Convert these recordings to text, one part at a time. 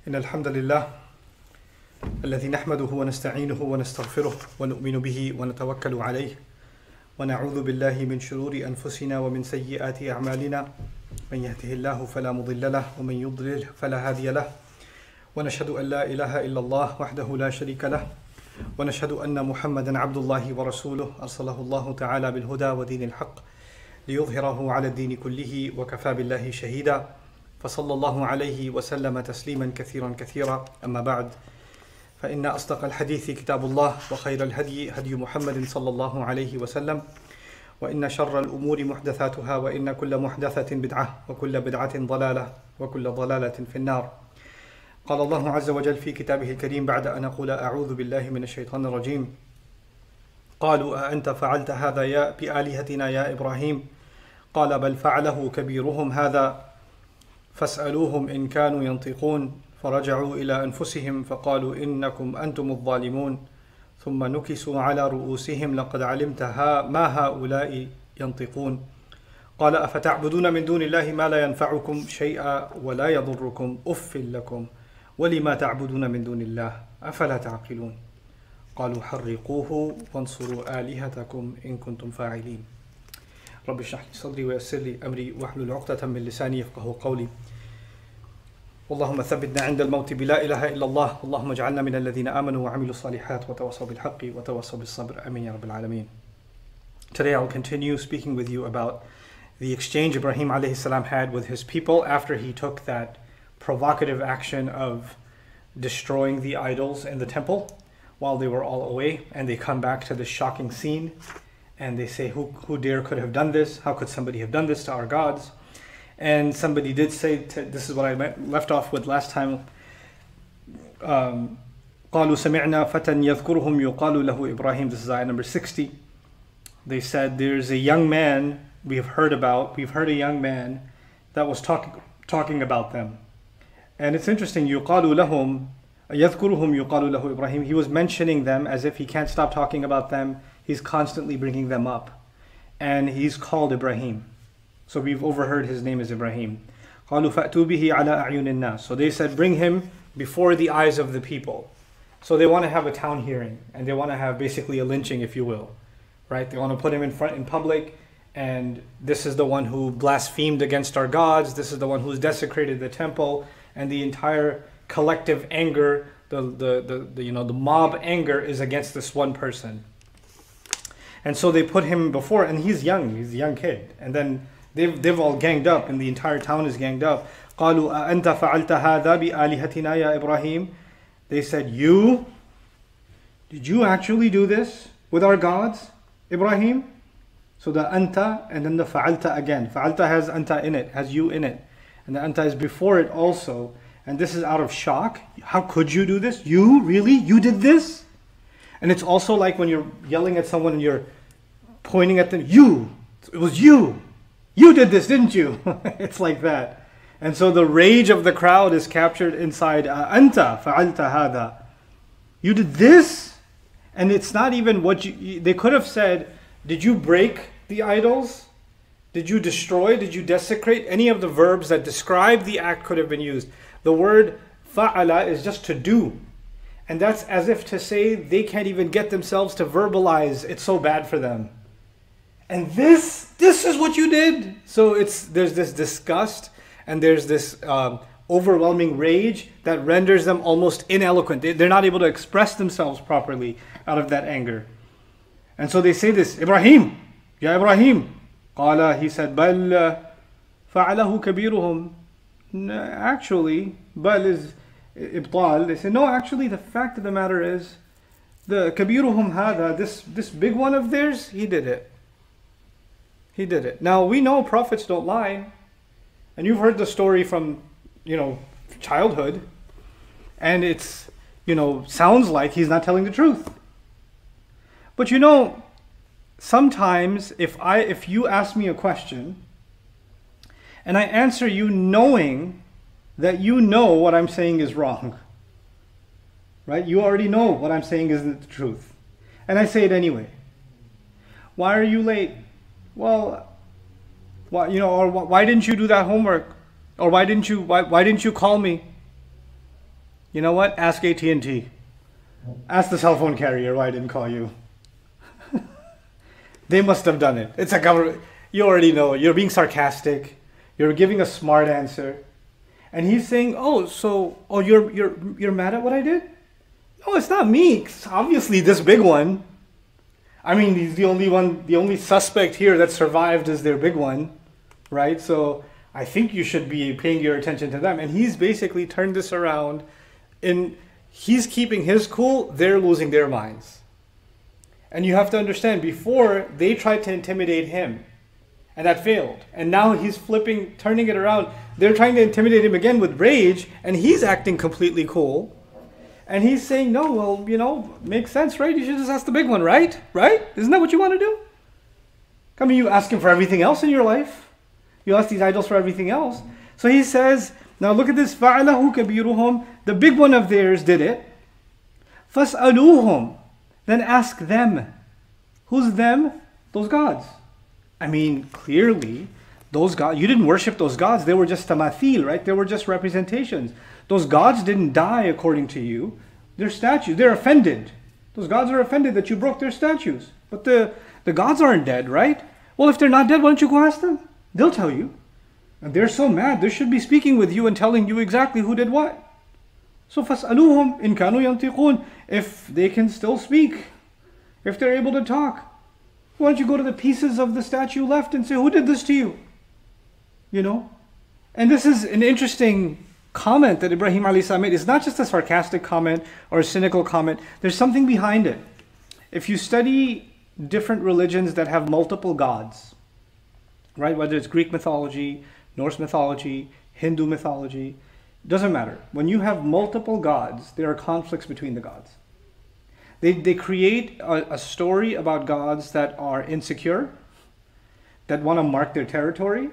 إن الحمد لله الذي نحمده ونستعينه ونستغفره ونؤمن به ونتوكل عليه ونعوذ بالله من شرور أنفسنا ومن سيئات أعمالنا من يهده الله فلا مضل له ومن يضلل فلا هادي له ونشهد أن لا إله إلا الله وحده لا شريك له ونشهد أن محمدا عبد الله ورسوله أرسله الله تعالى بالهدى ودين الحق ليظهره على الدين كله وكفى بالله شهيدا فصلى الله عليه وسلم تسليما كثيرا كثيرا أما بعد فإن أصدق الحديث كتاب الله وخير الهدي هدي محمد صلى الله عليه وسلم وإن شر الأمور محدثاتها وإن كل محدثة بدعة وكل بدعة ضلالة وكل ضلالة في النار. قال الله عز وجل في كتابه الكريم بعد أن أقول أعوذ بالله من الشيطان الرجيم قالوا أأنت فعلت هذا بآلهتنا يا إبراهيم قال بل فعله كبيرهم هذا فاسألوهم إن كانوا ينطقون فرجعوا إلى أنفسهم فقالوا إنكم أنتم الظالمون ثم نكسوا على رؤوسهم لقد علمت ما هؤلاء ينطقون قال أفتعبدون من دون الله ما لا ينفعكم شيئا ولا يضركم أف لكم ولما تعبدون من دون الله أفلا تعقلون قالوا حرقوه وانصروا آلهتكم إن كنتم فاعلين. رب اشرح لي صدري ويسر لي أمري واحلل عقدة من لساني يفقهوا قولي. اللهم ثبتنا عند الموت بلا إله إلا الله اللهم اجعلنا من الذين آمنوا وعملوا الصالحات وتواصوا بالحق وتواصوا بالصبر آمين يا رب العالمين. Today I'll continue speaking with you about the exchange Ibrahim alayhi salam had with his people after he took that provocative action of destroying the idols in the temple while they were all away, and they come back to this shocking scene and they say, who dare could have done this? How could somebody have done this to our gods? And somebody did say, this is what I left off with last time, قالوا سمعنا فتى يذكرهم يقال له إبراهيم. This is ayah number 60. They said, there's a young man we've heard a young man that was talking about them. And it's interesting, يقال لهم يذكرهم يقال له إبراهيم. He was mentioning them as if he can't stop talking about them. He's constantly bringing them up. And he's called Ibrahim. So we've overheard his name is Ibrahim. قالوا فأتوا به على أعين الناس. So they said, bring him before the eyes of the people. So they want to have a town hearing. And they want to have basically a lynching, if you will. Right? They want to put him in front in public. And this is the one who blasphemed against our gods. This is the one who's desecrated the temple. And the entire collective anger, the mob anger is against this one person. And so they put him before, and he's a young kid. And then they've all ganged up, and the entire town is ganged up. قالوا أأنت فعلت هذا بآلهتنا يا إبراهيم. They said, did you actually do this with our gods, Ibrahim? So the anta and then the fa'alta again. Fa'alta has anta in it, has you in it. And the anta is before it also. And this is out of shock. How could you do this? You? Really? You did this? And it's also like when you're yelling at someone and you're pointing at them. It was you. You did this, didn't you? It's like that. And so the rage of the crowd is captured inside anta fa'alta hada. You did this? And it's not even what they could have said, did you break the idols? Did you destroy? Did you desecrate? Any of the verbs that describe the act could have been used. The word fa'ala is just to do. And that's as if to say they can't even get themselves to verbalize. It's so bad for them. And this is what you did. So there's this disgust and there's this overwhelming rage that renders them almost ineloquent. They're not able to express themselves properly out of that anger. And so they say this, Ibrahim, Ya Ibrahim. Qala, he said, Bal fa'alahu kabiruhum. Actually, bal is ibtal. They say, no, actually the fact of the matter is, the kabiruhum hada, this big one of theirs, he did it. He did it. Now we know prophets don't lie. And you've heard the story from, childhood. And it's, sounds like he's not telling the truth. But sometimes if you ask me a question and I answer you knowing that you know what I'm saying is wrong, right? You already know what I'm saying isn't the truth. And I say it anyway. Why are you late? Well, why didn't you do that homework? Or why didn't you call me? You know what? Ask AT&T. Ask the cell phone carrier why I didn't call you. They must have done it. It's a government. You already know. You're being sarcastic. You're giving a smart answer. And he's saying, you're mad at what I did? No, it's not me. It's obviously this big one. I mean, he's the only suspect here that survived is their big one, right? So I think you should be paying your attention to them. And he's basically turned this around, and he's keeping his cool, they're losing their minds. And you have to understand, before they tried to intimidate him, and that failed. And now he's turning it around. They're trying to intimidate him again with rage, and he's acting completely cool. And he's saying, no, well, makes sense, right? You should just ask the big one, right? Right? Isn't that what you want to do? I mean, you ask him for everything else in your life. You ask these idols for everything else. So he says, now look at this. فَعَلَهُ كَبِيرُهُمْ. The big one of theirs did it. فَاسْأَلُوهُمْ. Then ask them. Who's them? Those gods. I mean, clearly, those gods, you didn't worship those gods. They were just tamathil, right? They were just representations. Those gods didn't die according to you. They're statues. They're offended. Those gods are offended that you broke their statues. But the gods aren't dead, right? Well, if they're not dead, why don't you go ask them? They'll tell you. And they're so mad. They should be speaking with you and telling you exactly who did what. So فَاسْأَلُوهُمْ إِنْ كَانُوا يَنْطِقُونَ. If they can still speak, if they're able to talk, why don't you go to the pieces of the statue left and say, who did this to you? And this is an interesting comment that Ibrahim ﷺ made. It's not just a sarcastic comment or a cynical comment. There's something behind it. If you study different religions that have multiple gods, right? Whether it's Greek mythology, Norse mythology, Hindu mythology, doesn't matter. When you have multiple gods, there are conflicts between the gods. They create a story about gods that are insecure, that want to mark their territory,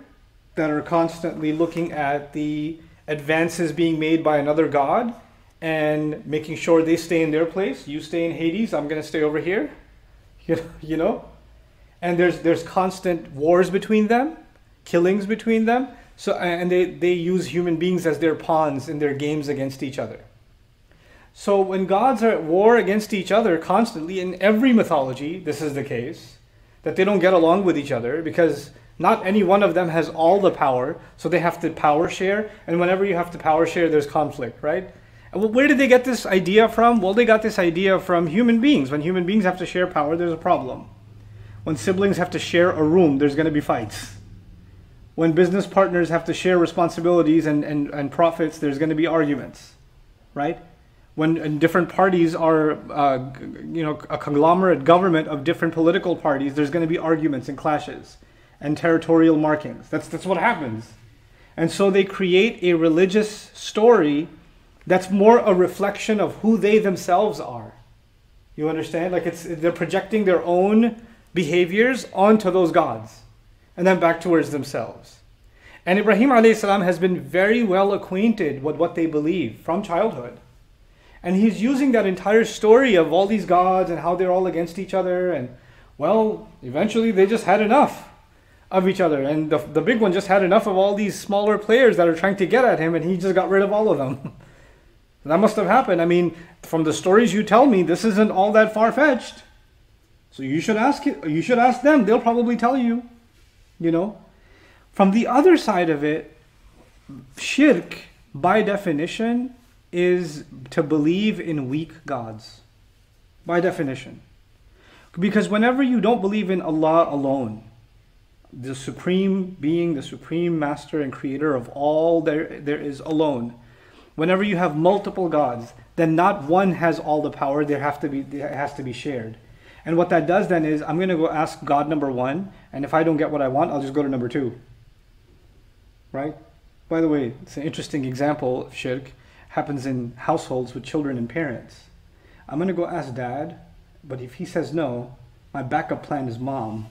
that are constantly looking at the advances being made by another god and making sure they stay in their place. You stay in Hades, I'm going to stay over here. And there's constant wars between them, killings between them. So and they use human beings as their pawns in their games against each other. So when gods are at war against each other constantly, in every mythology, this is the case, that they don't get along with each other because not any one of them has all the power, so they have to power share. And whenever you have to power share, there's conflict, right? And where did they get this idea from? Well, they got this idea from human beings. When human beings have to share power, there's a problem. When siblings have to share a room, there's going to be fights. When business partners have to share responsibilities and profits, there's going to be arguments, right? When different parties are, a conglomerate government of different political parties, there's going to be arguments and clashes and territorial markings. That's what happens. And so they create a religious story that's more a reflection of who they themselves are. You understand? Like they're projecting their own behaviors onto those gods and then back towards themselves. And Ibrahim ﷺ has been very well acquainted with what they believe from childhood. And he's using that entire story of all these gods and how they're all against each other. And well, eventually they just had enough of each other. And the big one just had enough of all these smaller players that are trying to get at him, and he just got rid of all of them. That must have happened. I mean, from the stories you tell me, this isn't all that far-fetched. So you should ask them. They'll probably tell you, From the other side of it, shirk, by definition, is to believe in weak gods. By definition. Because whenever you don't believe in Allah alone, the supreme being, the supreme master and creator of all there is alone, whenever you have multiple gods, then not one has all the power. There has to be shared. And what that does then is, I'm going to go ask God number one, and if I don't get what I want, I'll just go to number two. Right? By the way, it's an interesting example of shirk. Happens in households with children and parents. I'm going to go ask dad, but if he says no, my backup plan is mom.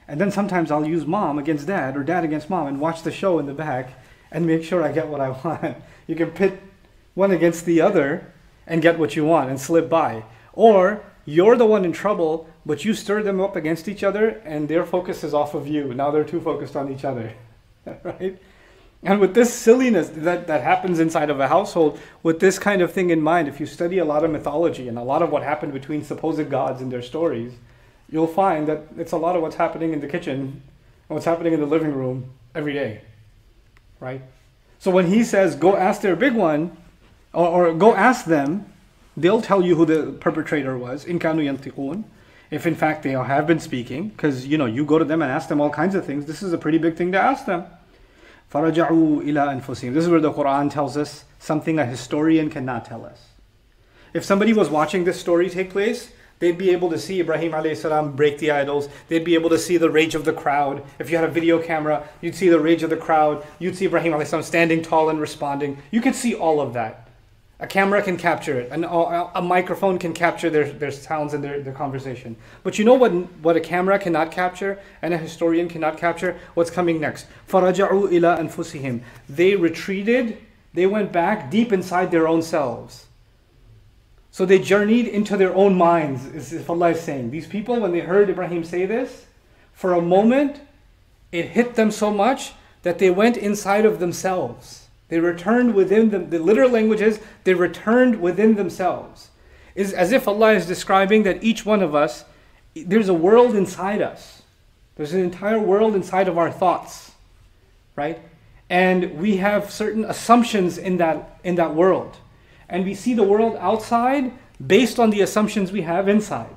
And then sometimes I'll use mom against dad or dad against mom and watch the show in the back and make sure I get what I want. You can pit one against the other and get what you want and slip by. Or you're the one in trouble, but you stir them up against each other and their focus is off of you. Now they're too focused on each other, right? And with this silliness that happens inside of a household, with this kind of thing in mind, if you study a lot of mythology and a lot of what happened between supposed gods and their stories, you'll find that it's a lot of what's happening in the kitchen and what's happening in the living room every day, right? So when he says, go ask their big one, or go ask them, they'll tell you who the perpetrator was, in kanu yantiqun, if in fact they have been speaking, because you go to them and ask them all kinds of things. This is a pretty big thing to ask them. فَرَجَعُوا إِلَىٰ أَنفُسِهِمْ. This is where the Quran tells us something a historian cannot tell us. If somebody was watching this story take place, they'd be able to see Ibrahim alayhi salam break the idols. They'd be able to see the rage of the crowd. If you had a video camera, you'd see the rage of the crowd. You'd see Ibrahim alayhi salam standing tall and responding. You could see all of that. A camera can capture it. A microphone can capture their sounds and their conversation. But you know what a camera cannot capture and a historian cannot capture? What's coming next? فَرَجَعُوا إِلَىٰ أَنفُسِهِمْ. They retreated. They went back deep inside their own selves. So they journeyed into their own minds, is what Allah is saying. These people, when they heard Ibrahim say this, for a moment, it hit them so much that they went inside of themselves. They returned within them. The literal language is, they returned within themselves. It's as if Allah is describing that each one of us, there's a world inside us. There's an entire world inside of our thoughts, right? And we have certain assumptions in that world. And we see the world outside based on the assumptions we have inside.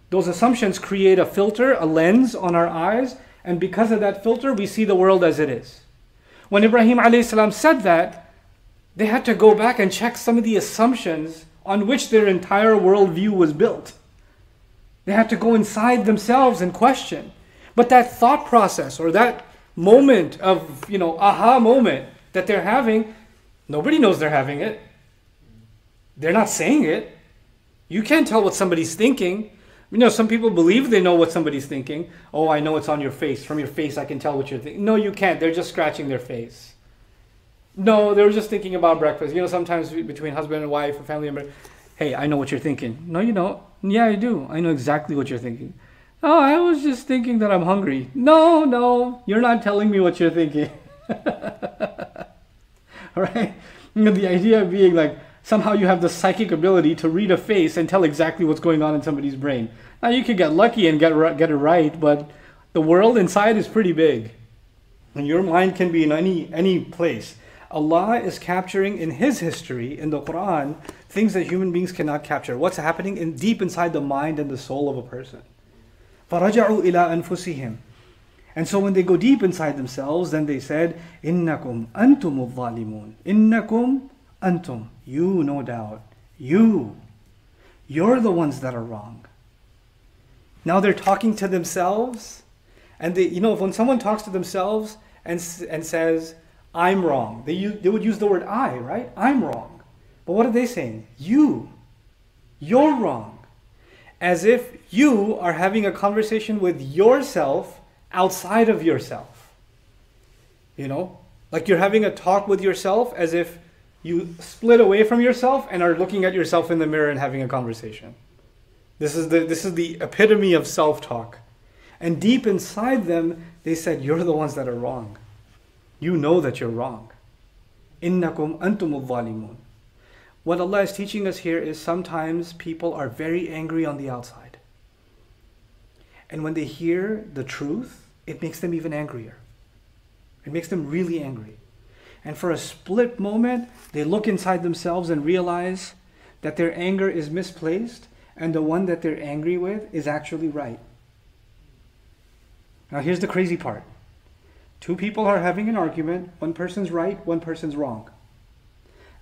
Those assumptions create a filter, a lens on our eyes, and because of that filter, we see the world as it is. When Ibrahim alayhi salam said that, they had to go back and check some of the assumptions on which their entire worldview was built. They had to go inside themselves and question. But that thought process, or that moment of, aha moment that they're having, nobody knows they're having it. They're not saying it. You can't tell what somebody's thinking. Some people believe they know what somebody's thinking. Oh, I know it's on your face. From your face, I can tell what you're thinking. No, you can't. They're just scratching their face. No, they were just thinking about breakfast. Sometimes between husband and wife, a family member, hey, I know what you're thinking. No, you don't. Yeah, I do. I know exactly what you're thinking. Oh, I was just thinking that I'm hungry. No, you're not telling me what you're thinking. All right? The idea of being like, somehow you have the psychic ability to read a face and tell exactly what's going on in somebody's brain. Now you could get lucky and get it right, but the world inside is pretty big. And your mind can be in any place. Allah is capturing in His history, in the Quran, things that human beings cannot capture. What's happening deep inside the mind and the soul of a person. فَرَجَعُوا إِلَىٰ أَنفُسِهِمْ. And so when they go deep inside themselves, then they said, إِنَّكُمْ أَنْتُمُ الظَّالِمُونَ. إِنَّكُمْ أَنْتُمْ. You, no doubt. You're the ones that are wrong. Now they're talking to themselves. And when someone talks to themselves and says, I'm wrong, they would use the word I, right? I'm wrong. But what are they saying? You're wrong. As if you are having a conversation with yourself outside of yourself. Like you're having a talk with yourself as if you split away from yourself and are looking at yourself in the mirror and having a conversation. This is the epitome of self-talk. And deep inside them, they said, you're the ones that are wrong. You know that you're wrong. إِنَّكُمْ أَنْتُمُ الظَّالِمُونَ. What Allah is teaching us here is sometimes people are very angry on the outside. And when they hear the truth, it makes them even angrier. It makes them really angry. And for a split moment, they look inside themselves and realize that their anger is misplaced and the one that they're angry with is actually right. Now here's the crazy part. Two people are having an argument. One person's right, one person's wrong.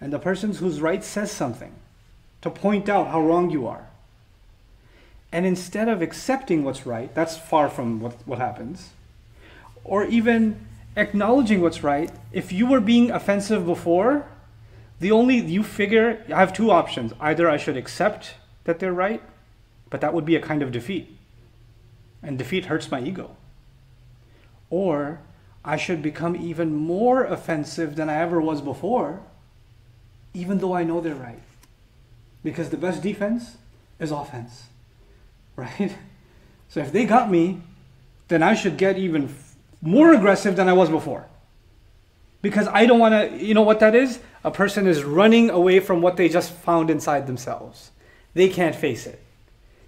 And the person who's right says something to point out how wrong you are. And instead of accepting what's right, that's far from what happens, or even acknowledging what's right, if you were being offensive before, you figure, I have two options. Either I should accept that they're right, but that would be a kind of defeat. And defeat hurts my ego. Or I should become even more offensive than I ever was before, even though I know they're right. Because the best defense is offense. Right? So if they got me, then I should get even more aggressive than I was before. Because I don't want to, you know what that is? A person is running away from what they just found inside themselves. They can't face it.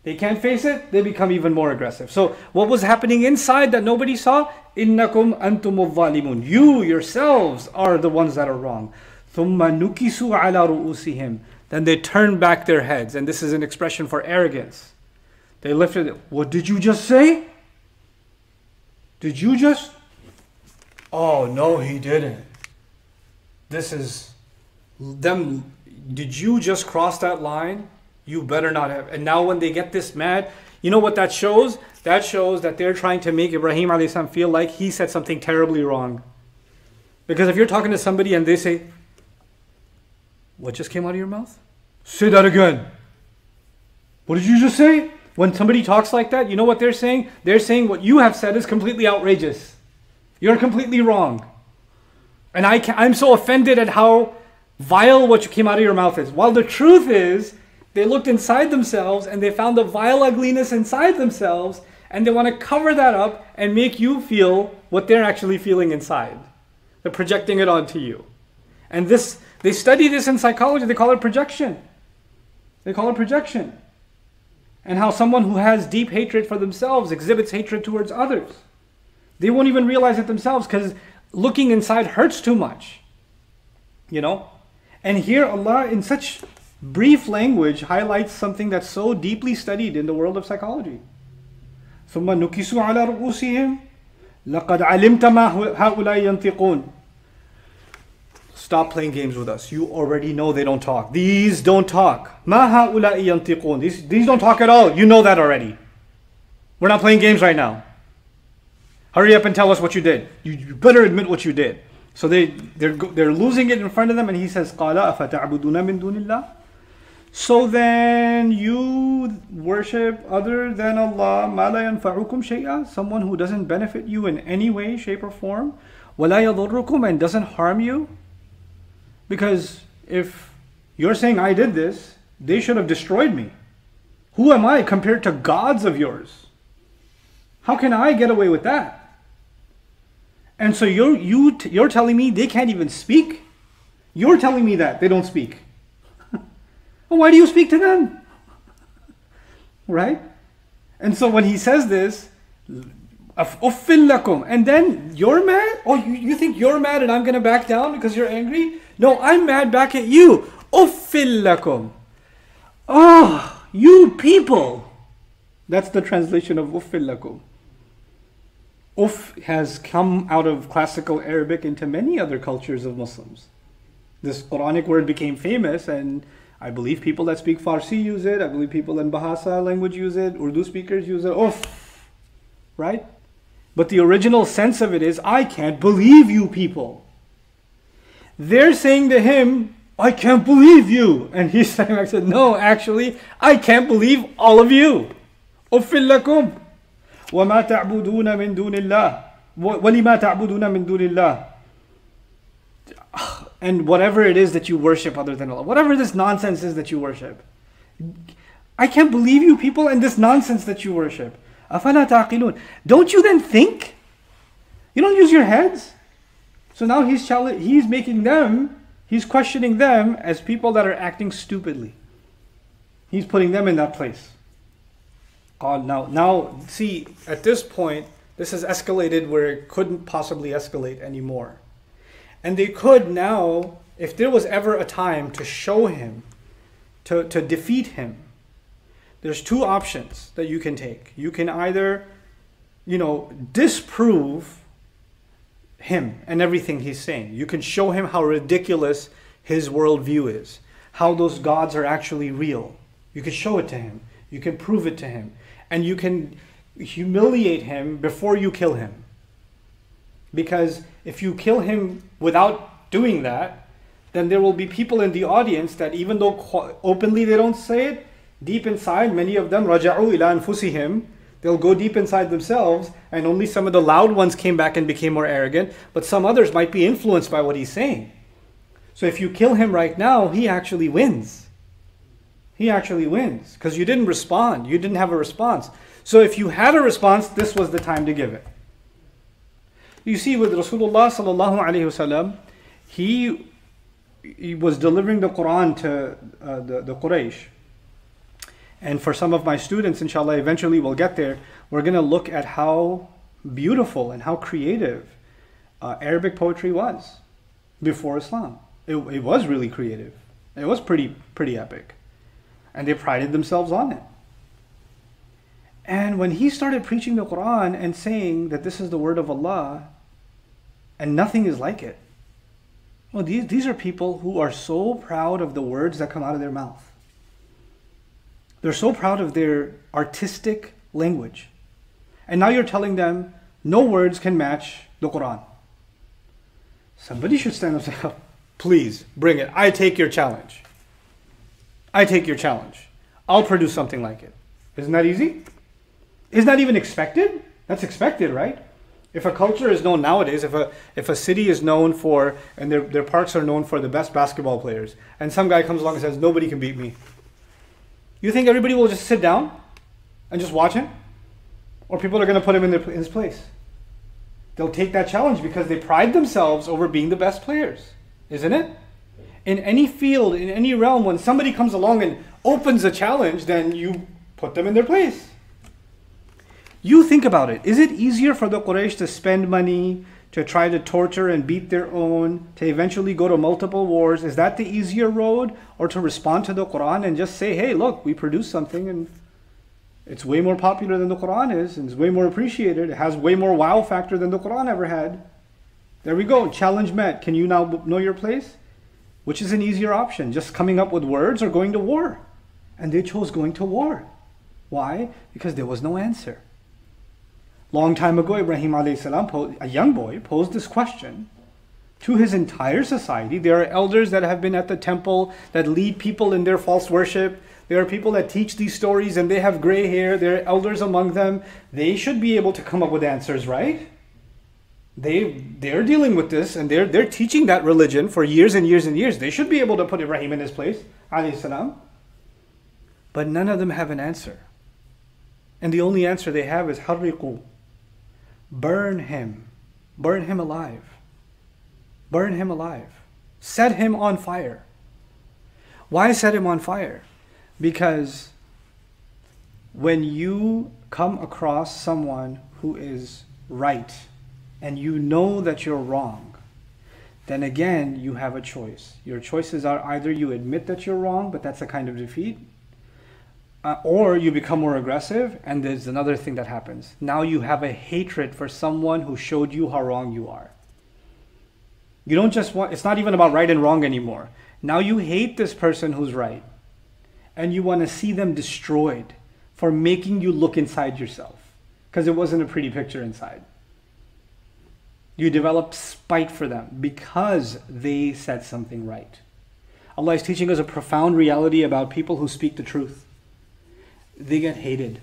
They can't face it, they become even more aggressive. So what was happening inside that nobody saw? إِنَّكُمْ أَنْتُمُ الظَّالِمُونَ. You yourselves are the ones that are wrong. ثُمَّ نُكِسُوا عَلَى رُؤُوسِهِمْ. Then they turn back their heads. And this is an expression for arrogance. They lifted it. What did you just say? Did you just? Oh, no, he didn't. This is them. Did you just cross that line? You better not have. And now when they get this mad, you know what that shows? That shows that they're trying to make Ibrahim alayhi salam feel like he said something terribly wrong. Because if you're talking to somebody and they say, what just came out of your mouth? Say that again. What did you just say? When somebody talks like that, you know what they're saying? They're saying what you have said is completely outrageous. You're completely wrong. And I'm so offended at how vile what came out of your mouth is. While the truth is, they looked inside themselves and they found the vile ugliness inside themselves, and they want to cover that up and make you feel what they're actually feeling inside. They're projecting it onto you. And this, they study this in psychology. They call it projection. They call it projection. And how someone who has deep hatred for themselves exhibits hatred towards others. They won't even realize it themselves because looking inside hurts too much. You know? And here Allah in such brief language highlights something that's so deeply studied in the world of psychology. ثُمَّ نُكِسُوا عَلَى رُؤُوسِهِمْ لَقَدْ عَلِمْتَ مَا هَؤُلَاءِ يَنْطِقُونَ. Stop playing games with us. You already know they don't talk. These don't talk. مَا هَؤُلَاءِ يَنْطِقُونَ. These don't talk at all. You know that already. We're not playing games right now. Hurry up and tell us what you did. You better admit what you did. So they're losing it in front of them, and he says, قَالَ أَفَتَعْبُدُونَ مِن دُونِ اللَّهِ. So then you worship other than Allah, مَا لَا يَنْفَعُكُمْ شَيْئًا, someone who doesn't benefit you in any way, shape or form, وَلَا يَضُرُّكُمْ, and doesn't harm you. Because if you're saying I did this, they should have destroyed me. Who am I compared to gods of yours? How can I get away with that? And so you're telling me they can't even speak? You're telling me that they don't speak. Well, why do you speak to them? Right? And so when he says this, أُفٍّ لَكُمْ, and then you're mad? Oh, you think you're mad and I'm going to back down because you're angry? No, I'm mad back at you. أُفٍّ لَكُمْ. Oh, you people. That's the translation of أُفٍّ لَكُمْ. Uf has come out of classical Arabic into many other cultures of Muslims. This Quranic word became famous, and I believe people that speak Farsi use it. I believe people in Bahasa language use it. Urdu speakers use it. Uf. Right? But the original sense of it is, I can't believe you people. They're saying to him, I can't believe you. And he's saying, I said, no, actually, I can't believe all of you. Uffil lakum. وَمَا تَعْبُدُونَ مِن دُونِ اللَّهِ وَلِمَا تَعْبُدُونَ مِن دُونِ اللَّهِ. And whatever it is that you worship other than Allah, whatever this nonsense is that you worship, I can't believe you people and this nonsense that you worship. أَفَلَا تَعْقِلُونَ. Don't you then think? You don't use your heads? So now he's making them, he's questioning them as people that are acting stupidly. He's putting them in that place. Now, see, at this point, this has escalated where it couldn't possibly escalate anymore. And they could now, if there was ever a time to show him, to defeat him, there's two options that you can take. You can either, disprove him and everything he's saying. You can show him how ridiculous his worldview is, how those gods are actually real. You can show it to him. You can prove it to him. And you can humiliate him before you kill him. Because if you kill him without doing that, then there will be people in the audience that even though openly they don't say it, deep inside, many of them, رَجَعُوا إِلَىٰ أَنفُسِهِمْ, they'll go deep inside themselves, and only some of the loud ones came back and became more arrogant, but some others might be influenced by what he's saying. So if you kill him right now, he actually wins. He actually wins because you didn't respond. You didn't have a response. So if you had a response, this was the time to give it. You see, with Rasulullah sallallahu alaihi wasallam, he was delivering the Quran to the Quraysh. And for some of my students, inshallah, eventually we'll get there, we're going to look at how beautiful and how creative Arabic poetry was before Islam. It was really creative. It was pretty epic. And they prided themselves on it. And when he started preaching the Quran and saying that this is the word of Allah and nothing is like it, well, these are people who are so proud of the words that come out of their mouth. They're so proud of their artistic language. And now you're telling them no words can match the Quran. Somebody should stand up and say, oh, please, bring it. I take your challenge. I take your challenge. I'll produce something like it. Isn't that easy? Isn't that even expected? That's expected, right? If a culture is known nowadays, if a city is known for, and their parks are known for the best basketball players, and some guy comes along and says, nobody can beat me. You think everybody will just sit down and just watch him? Or people are going to put him in his place? They'll take that challenge because they pride themselves over being the best players. Isn't it? In any field, in any realm, when somebody comes along and opens a challenge, then you put them in their place. You think about it. Is it easier for the Quraysh to spend money, to try to torture and beat their own, to eventually go to multiple wars? Is that the easier road? Or to respond to the Quran and just say, hey, look, we produced something and it's way more popular than the Quran is, and it's way more appreciated. It has way more wow factor than the Quran ever had. There we go, challenge met. Can you now know your place? Which is an easier option, just coming up with words or going to war? And they chose going to war. Why? Because there was no answer. Long time ago, Ibrahim alayhi salam, a young boy, posed this question to his entire society. There are elders that have been at the temple that lead people in their false worship. There are people that teach these stories and they have gray hair. There are elders among them. They should be able to come up with answers, right? They're dealing with this and they're teaching that religion for years and years and years. They should be able to put Ibrahim in his place, alayhi salam. But none of them have an answer. And the only answer they have is harriqu. Burn him. Burn him alive. Burn him alive. Set him on fire. Why set him on fire? Because when you come across someone who is right and you know that you're wrong, then again you have a choice. Your choices are either you admit that you're wrong, but that's a kind of defeat, or you become more aggressive, and there's another thing that happens. Now you have a hatred for someone who showed you how wrong you are. You don't just want, it's not even about right and wrong anymore. Now you hate this person who's right. And you want to see them destroyed for making you look inside yourself. Because it wasn't a pretty picture inside. You develop spite for them because they said something right. Allah is teaching us a profound reality about people who speak the truth. They get hated.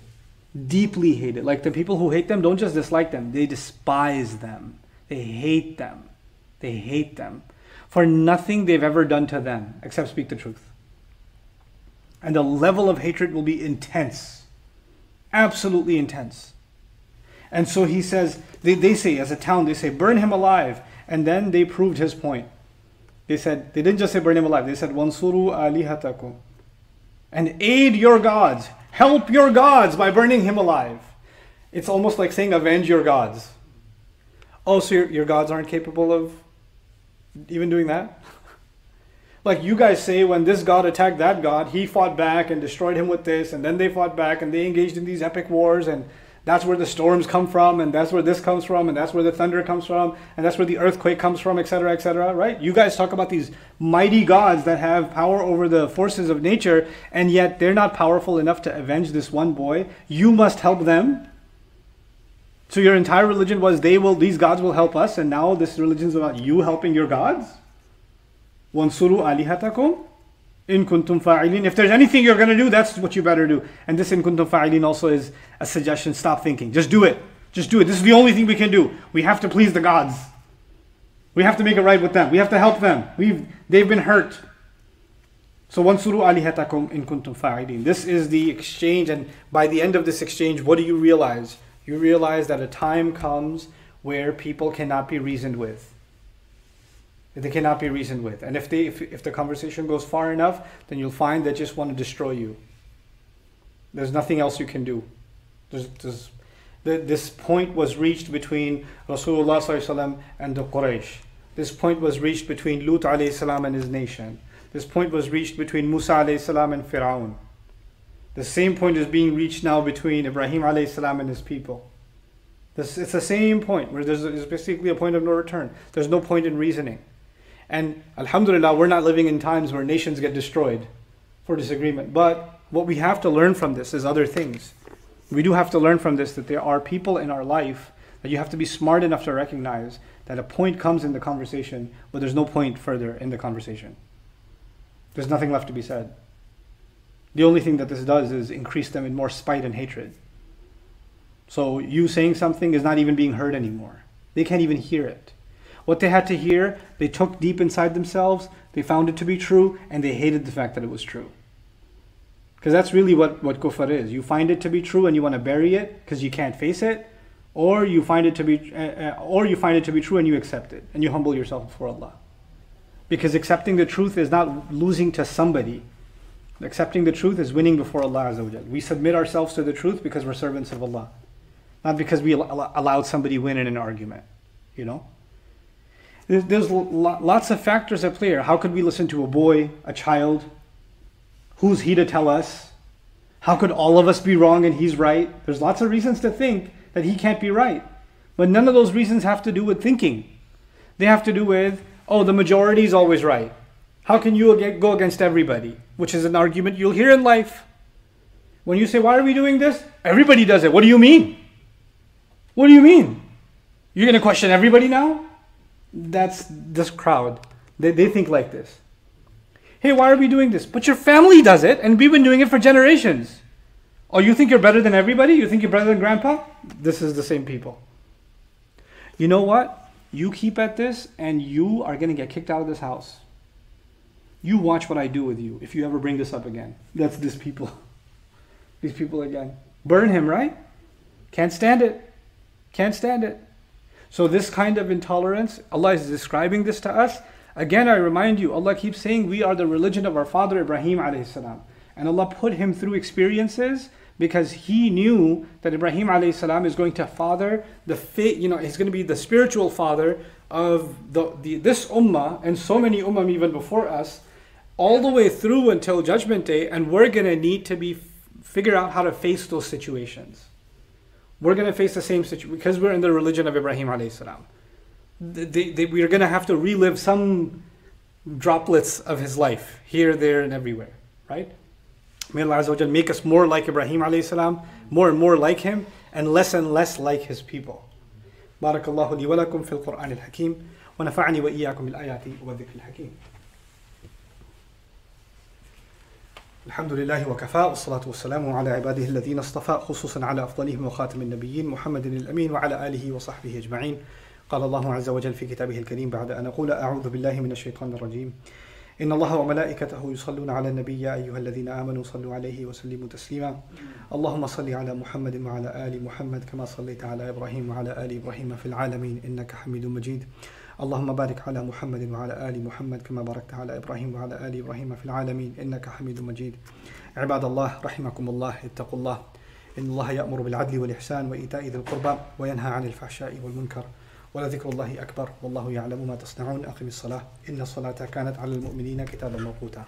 Deeply hated. Like the people who hate them don't just dislike them. They despise them. They hate them. They hate them for nothing they've ever done to them except speak the truth. And the level of hatred will be intense. Absolutely intense. And so he says, they say, as a town, they say, burn him alive. And then they proved his point. They said, they didn't just say burn him alive. They said, wansuru alihatakum. And aid your gods. Help your gods by burning him alive. It's almost like saying avenge your gods. Oh, so your gods aren't capable of even doing that? Like you guys say, when this god attacked that god, he fought back and destroyed him with this, and then they fought back and they engaged in these epic wars, and that's where the storms come from, and that's where this comes from, and that's where the thunder comes from, and that's where the earthquake comes from, etc., right? You guys talk about these mighty gods that have power over the forces of nature, and yet they're not powerful enough to avenge this one boy. You must help them. So your entire religion was these gods will help us, and now this religion is about you helping your gods? وَانْصُرُوا آلِهَتَكُمْ إِن كُنْتُمْ فَاعِلِينَ. If there's anything you're going to do, that's what you better do. And this in kuntum fa'ilin also is a suggestion. Stop thinking. Just do it. Just do it. This is the only thing we can do. We have to please the gods. We have to make it right with them. We have to help them. They've been hurt. So وَانْصُرُوا آلِهَتَكُمْ إِن كُنْتُمْ فَاعِلِينَ. This is the exchange, and by the end of this exchange, what do you realize? You realize that a time comes where people cannot be reasoned with. that they cannot be reasoned with. And if the conversation goes far enough, then you'll find they just want to destroy you. There's nothing else you can do. This point was reached between Rasulullah ﷺ and the Quraysh. This point was reached between Lut alayhi salam and his nation. This point was reached between Musa alayhi salam and Fir'aun. The same point is being reached now between Ibrahim alayhi salam and his people. It's the same point where there's basically a point of no return. There's no point in reasoning. And alhamdulillah, we're not living in times where nations get destroyed for disagreement. But what we have to learn from this is other things. We do have to learn from this that there are people in our life that you have to be smart enough to recognize that a point comes in the conversation, but there's no point further in the conversation. There's nothing left to be said. The only thing that this does is increase them in more spite and hatred. So you saying something is not even being heard anymore. They can't even hear it. What they had to hear, they took deep inside themselves, they found it to be true, and they hated the fact that it was true. Because that's really what kufr is. You find it to be true and you want to bury it because you can't face it, or you find it to be true and you accept it and you humble yourself before Allah. Because accepting the truth is not losing to somebody. Accepting the truth is winning before Allah Azza wa Jal. We submit ourselves to the truth because we're servants of Allah, not because we allowed somebody win in an argument. You know, there's lots of factors at play here. How could we listen to a boy, a child? Who's he to tell us? How could all of us be wrong and he's right? There's lots of reasons to think that he can't be right. But none of those reasons have to do with thinking. They have to do with, oh, the majority is always right. How can you go against everybody? Which is an argument you'll hear in life. When you say, why are we doing this? Everybody does it. What do you mean? What do you mean? You're going to question everybody now? That's this crowd. They think like this. Hey, why are we doing this? But your family does it, and we've been doing it for generations. Oh, you think you're better than everybody? You think you're better than grandpa? This is the same people. You know what? You keep at this, and you are going to get kicked out of this house. You watch what I do with you if you ever bring this up again. That's these people. These people again. Burn him, right? Can't stand it. Can't stand it. So this kind of intolerance, Allah is describing this to us. Again, I remind you, Allah keeps saying we are the religion of our father Ibrahim alayhi salam. And Allah put him through experiences because He knew that Ibrahim alayhi salam is going to father he's going to be the spiritual father of this ummah and so many ummah even before us, all the way through until Judgment Day. And we're going to need to figure out how to face those situations. We're going to face the same situation because we're in the religion of Ibrahim alayhi salam. We are going to have to relive some droplets of his life here, there, and everywhere, right? May Allah Azza wa Jal make us more like Ibrahim alayhi salam, more and more like him, and less like his people. Barakallahu li wa lakum fil Qur'an al-Hakim, wa nafa'ani wa iyyakum bil ayati wa dhikr al-Hakim. Alhamdulillah wa kafa, wa salatu wa salamu ala ibadihi alladhina istafa, khususan ala afdalihim wa khatam al-nabiyyin, Muhammadin al-Amin wa ala alihi wa sahbihi ajma'in. قال الله عز وجل في كتابه الكريم بعد أن أقول أعوذ بالله من الشيطان الرجيم إن الله وملائكته يصلون على النبي يا أيها الذين آمنوا صلوا عليه وسلموا تسليما اللهم صل على محمد وعلى آل محمد كما صليت على إبراهيم وعلى آل إبراهيم في العالمين إنك حميد مجيد اللهم بارك على محمد وعلى آل محمد كما باركت على إبراهيم وعلى آل إبراهيم في العالمين إنك حميد مجيد عباد الله رحمكم الله اتقوا الله إن الله يأمر بالعدل والإحسان وإيتاء ذي القربى وينهى عن الفحشاء والمنكر ولذكر الله أكبر والله يعلم ما تصنعون أقم الصلاة إن الصلاة كانت على المؤمنين كتابا موقوتا